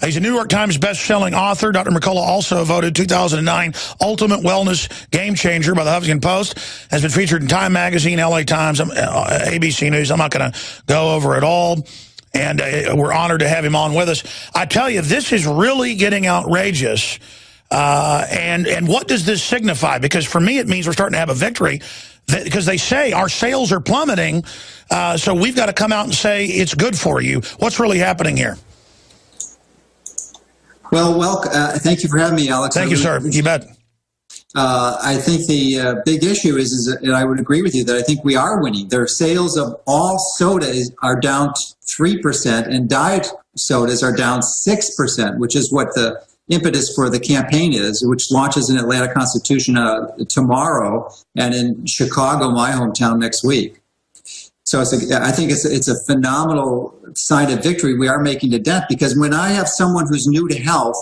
He's a New York Times best-selling author. Dr. Mercola also voted 2009 Ultimate Wellness Game Changer by the Huffington Post. Has been featured in Time Magazine, LA Times, ABC News. I'm not going to go over it all. And we're honored to have him on with us. I tell you, this is really getting outrageous. And what does this signify? Because for me, it means we're starting to have a victory. Because they say our sales are plummeting, so we've got to come out and say it's good for you. What's really happening here? Well, thank you for having me, Alex. Thank you, sir. You bet. I think the big issue is and I would agree with you that I think we are winning. Their sales of all sodas are down 3%, and diet sodas are down 6%, which is what the impetus for the campaign is, which launches in Atlanta Constitution tomorrow, and in Chicago, my hometown, next week. So I think it's a phenomenal sign of victory we are making to dent, because when I have someone who's new to health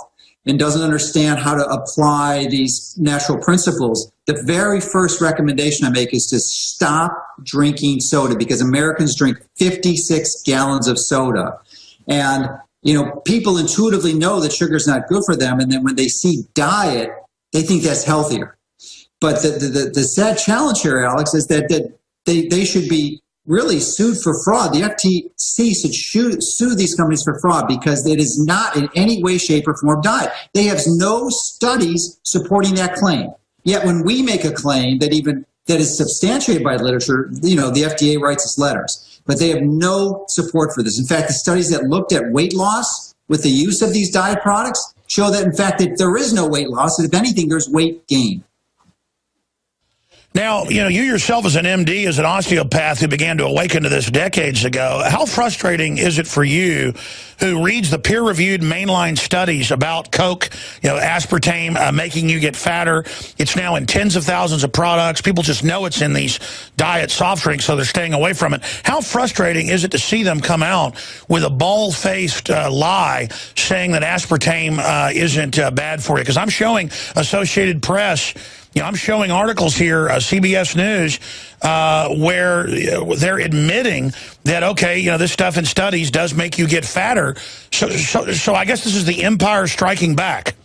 and doesn't understand how to apply these natural principles, the very first recommendation I make is to stop drinking soda, because Americans drink 56 gallons of soda. And you know, people intuitively know that sugar is not good for them, and then when they see diet, they think that's healthier. But the sad challenge here, Alex, is that they should be really sued for fraud. The FTC should sue these companies for fraud, because it is not in any way, shape, or form diet. They have no studies supporting that claim. Yet when we make a claim that is substantiated by literature, you know, the FDA writes us letters. But they have no support for this. In fact, the studies that looked at weight loss with the use of these diet products show that, in fact, that there is no weight loss, and if anything, there's weight gain. Now, you know, you yourself as an MD, as an osteopath who began to awaken to this decades ago, how frustrating is it for you who reads the peer-reviewed mainline studies about Coke, you know, aspartame making you get fatter? It's now in tens of thousands of products. People just know it's in these diet soft drinks, so they're staying away from it. How frustrating is it to see them come out with a bald-faced lie saying that aspartame isn't bad for you? Because I'm showing Associated Press, you know, I'm showing articles here, CBS News, where they're admitting that, okay, you know, this stuff in studies does make you get fatter. So I guess this is the empire striking back.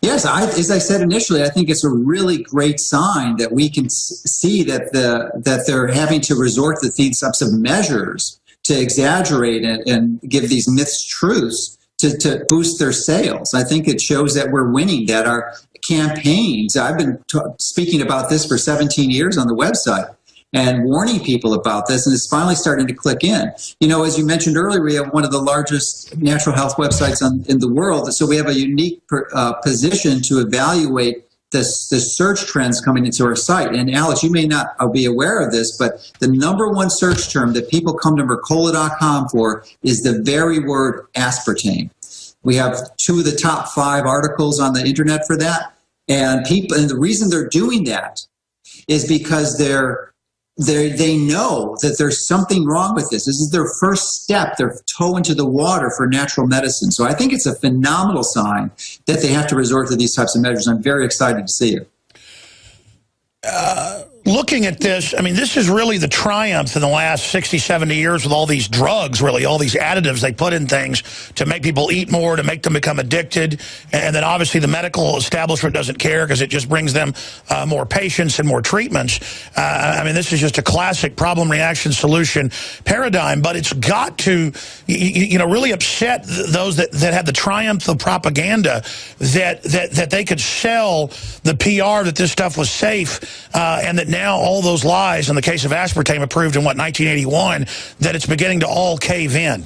Yes, as I said initially, I think it's a really great sign that we can see that they're having to resort to these types of measures to exaggerate it and give these myths truths to boost their sales. I think it shows that we're winning, that our campaigns, I've been speaking about this for 17 years on the website and warning people about this, and it's finally starting to click in. You know, as you mentioned earlier, we have one of the largest natural health websites in the world, so we have a unique position to evaluate the search trends coming into our site. And Alex, you may not be aware of this, but the #1 search term that people come to Mercola.com for is the very word aspartame. We have 2 of the top 5 articles on the internet for that. And the reason they're doing that is because they know that there's something wrong with this. This is their first step, their toe into the water for natural medicine. So I think it's a phenomenal sign that they have to resort to these types of measures. I'm very excited to see it. Looking at this, I mean, this is really the triumph in the last 60, 70 years with all these drugs, really, all these additives they put in things to make people eat more, to make them become addicted. And then obviously the medical establishment doesn't care because it just brings them more patients and more treatments. I mean, this is just a classic problem, reaction, solution paradigm, but it's got to, you know, really upset those that have the triumph of propaganda that they could sell the PR that this stuff was safe and that now all those lies, in the case of aspartame, approved in, 1981, that it's beginning to all cave in.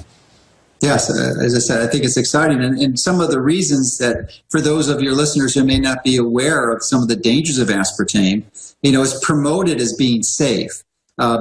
Yes, as I said, I think it's exciting. And some of the reasons that, for those of your listeners who may not be aware of some of the dangers of aspartame, you know, it's promoted as being safe.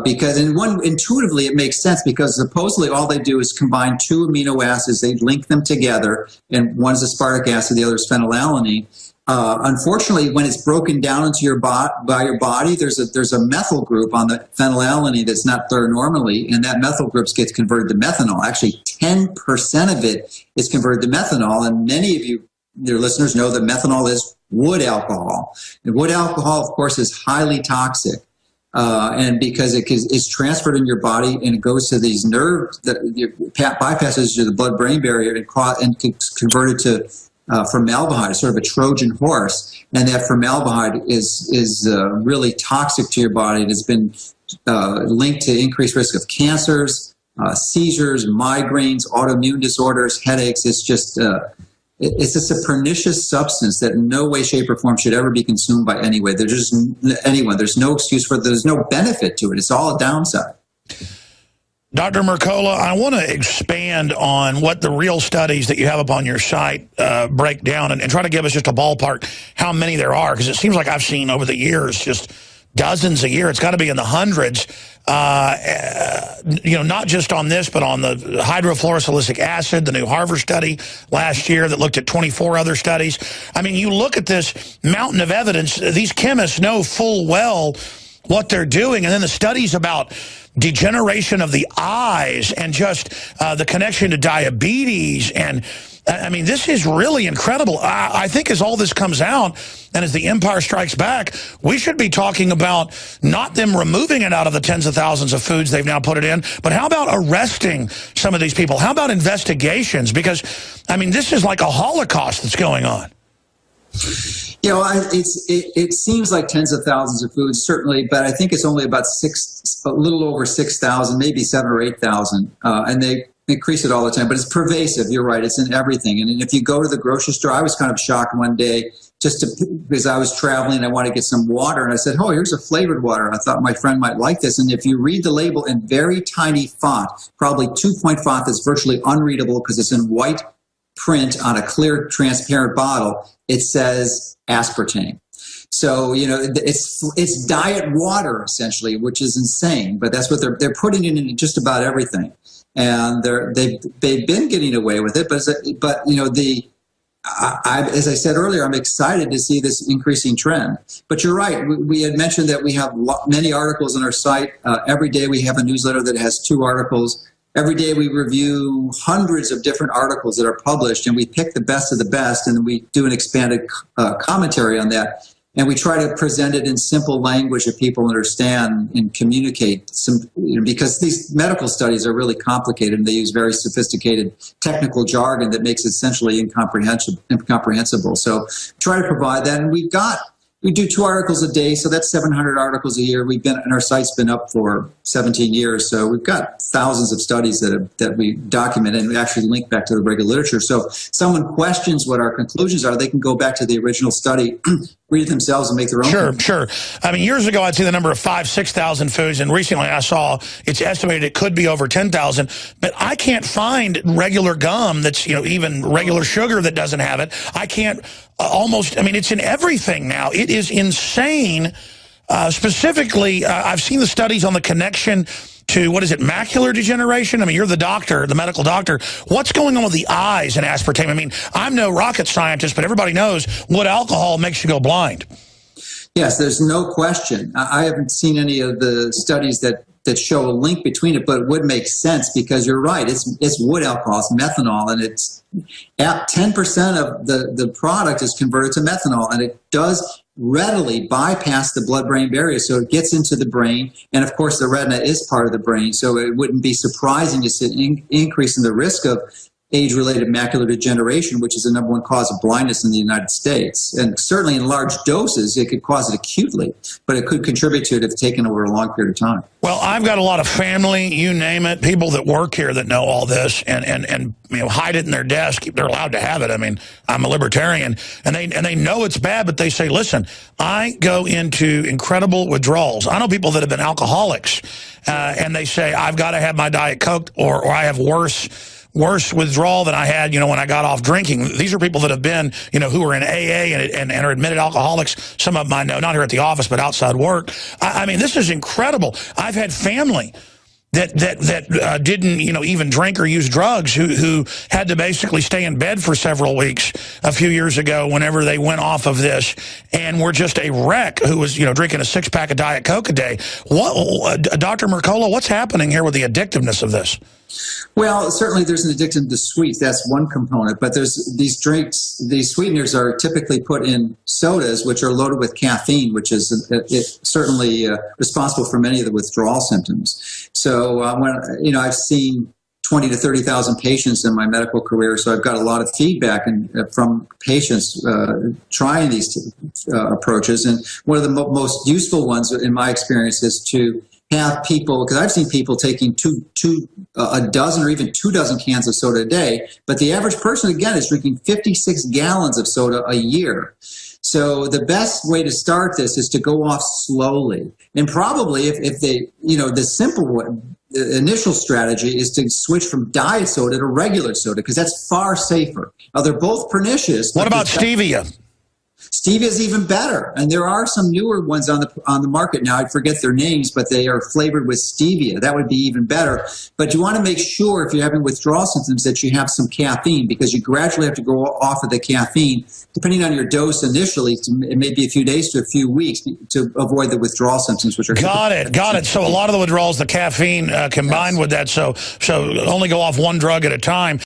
Because intuitively it makes sense, because supposedly all they do is combine 2 amino acids, they link them together, and one is aspartic acid, the other is phenylalanine. Unfortunately, when it's broken down into by your body, there's a methyl group on the phenylalanine that's not there normally, and that methyl group gets converted to methanol. Actually, 10% of it is converted to methanol, and many of you, your listeners, know that methanol is wood alcohol. And wood alcohol, of course, is highly toxic. and because it's transferred in your body and it goes to these nerves that bypasses to the blood-brain barrier and converted to formaldehyde, sort of a Trojan horse, and that formaldehyde is really toxic to your body. It has been linked to increased risk of cancers, seizures, migraines, autoimmune disorders, headaches. It's just a pernicious substance that in no way, shape, or form should ever be consumed by anyone. There's no excuse for it. There's no benefit to it. It's all a downside. Dr. Mercola, I want to expand on what the real studies that you have up on your site break down and try to give us just a ballpark how many there are, because it seems like I've seen over the years just dozens a year. It's got to be in the hundreds, not just on this, but on the hydrofluorosilicic acid, the new Harvard study last year that looked at 24 other studies. I mean, you look at this mountain of evidence, these chemists know full well what they're doing, and then the studies about degeneration of the eyes and just the connection to diabetes. And I mean, this is really incredible. I think as all this comes out and as the empire strikes back, we should be talking about not them removing it out of the tens of thousands of foods they've now put it in, but how about arresting some of these people? How about investigations? Because, I mean, this is like a Holocaust that's going on. You know, it seems like tens of thousands of foods, certainly, but I think it's only about a little over 6,000, maybe 7,000 or 8,000, and they increase it all the time. But it's pervasive. You're right; it's in everything. And if you go to the grocery store, I was kind of shocked one day because I was traveling and I wanted to get some water, and I said, "Oh, here's a flavored water." I thought my friend might like this. And if you read the label in very tiny font, probably 2-point font that's virtually unreadable because it's in white print on a clear, transparent bottle, it says aspartame. So, you know, it's diet water essentially, which is insane, but that's what they're putting it in just about everything. And they've been getting away with it, but you know, as I said earlier, I'm excited to see this increasing trend. But you're right. We had mentioned that we have many articles on our site. Every day we have a newsletter that has 2 articles. Every day we review hundreds of different articles that are published, and we pick the best of the best, and we do an expanded commentary on that. And we try to present it in simple language that people understand and communicate. Because these medical studies are really complicated, and they use very sophisticated technical jargon that makes it essentially incomprehensible. So try to provide that, and we do 2 articles a day, so that's 700 articles a year. And our site's been up for 17 years, so we've got thousands of studies that we document, and we actually link back to the regular literature. So if someone questions what our conclusions are, they can go back to the original study, read it themselves, and make their own. Sure. I mean, years ago, I'd see the number of 5,000, 6,000 foods, and recently I saw it's estimated it could be over 10,000. But I can't find regular gum that's, you know, even regular sugar that doesn't have it. I can't I mean, it's in everything now. It is insane. Specifically, I've seen the studies on the connection to, macular degeneration? I mean, you're the doctor, the medical doctor. What's going on with the eyes and aspartame? I mean, I'm no rocket scientist, but everybody knows what alcohol makes you go blind. Yes, there's no question. I haven't seen any of the studies that show a link between it, but it would make sense because you're right. It's wood alcohol, it's methanol, and it's 10% of the product is converted to methanol, and it does readily bypass the blood-brain barrier, so it gets into the brain, and of course the retina is part of the brain, so it wouldn't be surprising to see an increase in the risk of age-related macular degeneration, which is the #1 cause of blindness in the United States. And certainly in large doses, it could cause it acutely, but it could contribute to it if taken over a long period of time. Well, I've got a lot of family, you name it, people that work here that know all this and hide it in their desk. They're allowed to have it. I mean, I'm a libertarian, and they know it's bad, but they say, listen, I go into incredible withdrawals. I know people that have been alcoholics, and they say, I've got to have my Diet Coke, or I have worse withdrawal than I had, when I got off drinking. These are people that have been, who are in AA and are admitted alcoholics. Some of them I know, not here at the office, but outside work. I mean, this is incredible. I've had family that didn't, even drink or use drugs who had to basically stay in bed for several weeks a few years ago whenever they went off of this and were just a wreck, who was, drinking a 6-pack of Diet Coke a day. Dr. Mercola, what's happening here with the addictiveness of this? Well, certainly there's an addiction to sweets. That's one component. But there's these drinks, these sweeteners are typically put in sodas, which are loaded with caffeine, which is certainly responsible for many of the withdrawal symptoms. So when I've seen 20 to 30,000 patients in my medical career, so I've got a lot of feedback from patients trying these approaches. And one of the most useful ones, in my experience, is to have people, because I've seen people taking a dozen or even 2 dozen cans of soda a day, but the average person, again, is drinking 56 gallons of soda a year. So the best way to start this is to go off slowly. And probably if they, the simple one, the initial strategy is to switch from diet soda to regular soda, because that's far safer. Now, they're both pernicious. What about stevia? Stevia is even better, and there are some newer ones on the market now. I forget their names, but they are flavored with stevia. That would be even better. But you want to make sure, if you're having withdrawal symptoms, that you have some caffeine, because you gradually have to go off of the caffeine, depending on your dose initially. It may be a few days to a few weeks to avoid the withdrawal symptoms, which are got it. So a lot of the withdrawals, the caffeine combined with that. So only go off one drug at a time.